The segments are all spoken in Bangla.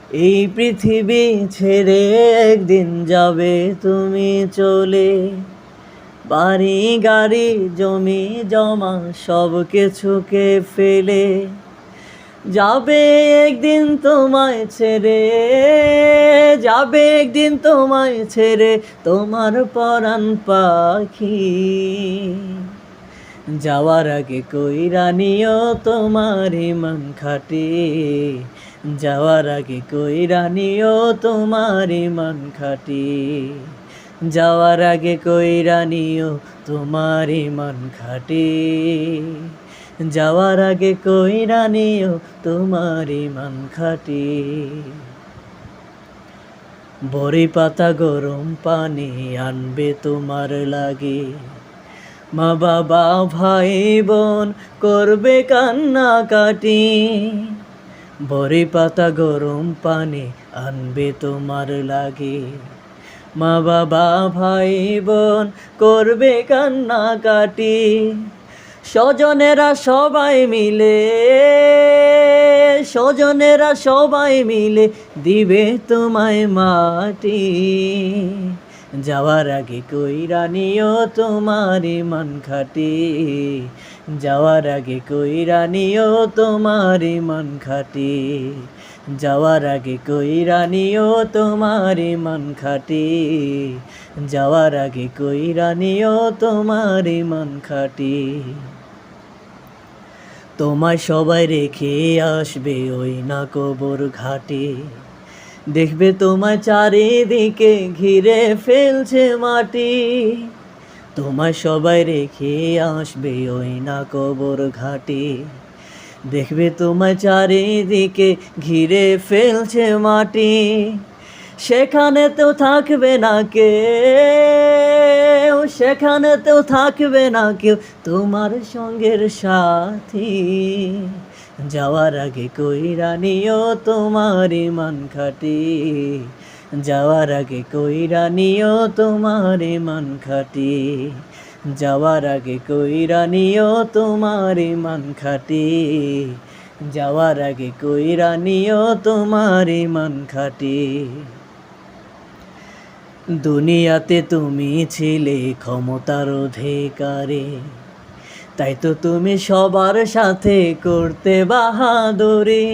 এই পৃথিবী ছেড়ে একদিন যাবে তুমি চলে, বাড়ি গাড়ি জমি জমা সব কিছুকে ফেলে। যাবে একদিন তোমায় ছেড়ে, যাবে একদিন তোমায় ছেড়ে তোমার পরাণ পাখি। যাওয়ার আগে কইরা নিও তোমার ইমান খাটি, যাওয়ার আগে কইরা নিও তোমার ইমান খাটি, যাওয়ার আগে কইরা নিও তোমার ইমান খাটি, যাওয়ার আগে কইরা নিও তোমার ইমান খাটি। বড়ি পাতা গরম পানি আনবে তোমার লাগে, মা বাবা ভাই বোন করবে কান্নাকাটি। বড়ি পাতা গরম পানি আনবে তোমার লাগে, মা বাবা ভাই বোন করবে কান্নাকাটি। স্বজনেরা সবাই মিলে, স্বজনেরা সবাই মিলে দিবে তোমায় মাটি। যাওয়ার আগে কইরা নিও তোমার ইমান খাটি, যাওয়ার আগে কইরা নিও তোমার ইমান খাটি, যাওয়ার আগে কইরা নিও তোমার ইমান খাটি, যাওয়ার আগে কইরা নিও তোমার ইমান খাটি। তোমায় সবাই রেখে আসবে ওই না কবর ঘাটে, দেখবে তোমায় চারিদিকে ঘিরে ফেলছে মাটি। তোমায় সবাই রেখে আসবে ওই না কবর ঘাটে, দেখবে তোমায় চারিদিকে ঘিরে ফেলছে মাটি। সেখানে তো থাকবে না কেউ, সেখানে তো থাকবে না কেউ তোমার সঙ্গের সাথী। যাওয়ার আগে কইরা নিও তোমার ইমান খাটি, যাওয়ার আগে কইরা নিও তোমার ইমান খাটি, যাওয়ার আগে কইরা নিও তোমার ইমান খাটি, যাওয়ার আগে কইরা নিও তোমার ইমান খাটি। দুনিয়াতে তুমি ছিলে ক্ষমতার অধিকারী, তাই তো তুমি সবার সাথে করতে বাহাদুরি।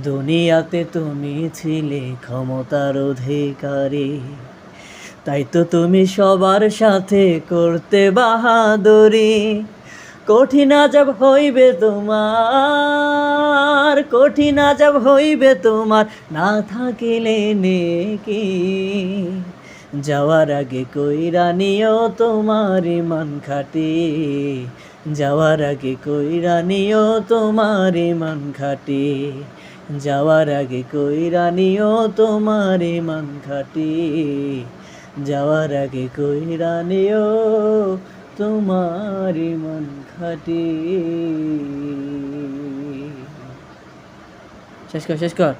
দুনিয়াতে তুমি ছিলে ক্ষমতার অধিকারী, তাই তো তুমি সবার সাথে করতে বাহাদুরি। কঠিন আজব হইবে তোমার, কঠিন আজব হইবে তোমার না থাকিলে নেকি। যাওয়ার আগে কইরা নিও তোমার ইমান খাটি, যাওয়ার আগে কইরা নিও তোমার ইমান খাটি, যাওয়ার আগে কইরা নিও তোমার ইমান খাটি, যাওয়ার আগে কইরা নিও তোমার ইমান খাটি। শেষ কর, শেষ কর।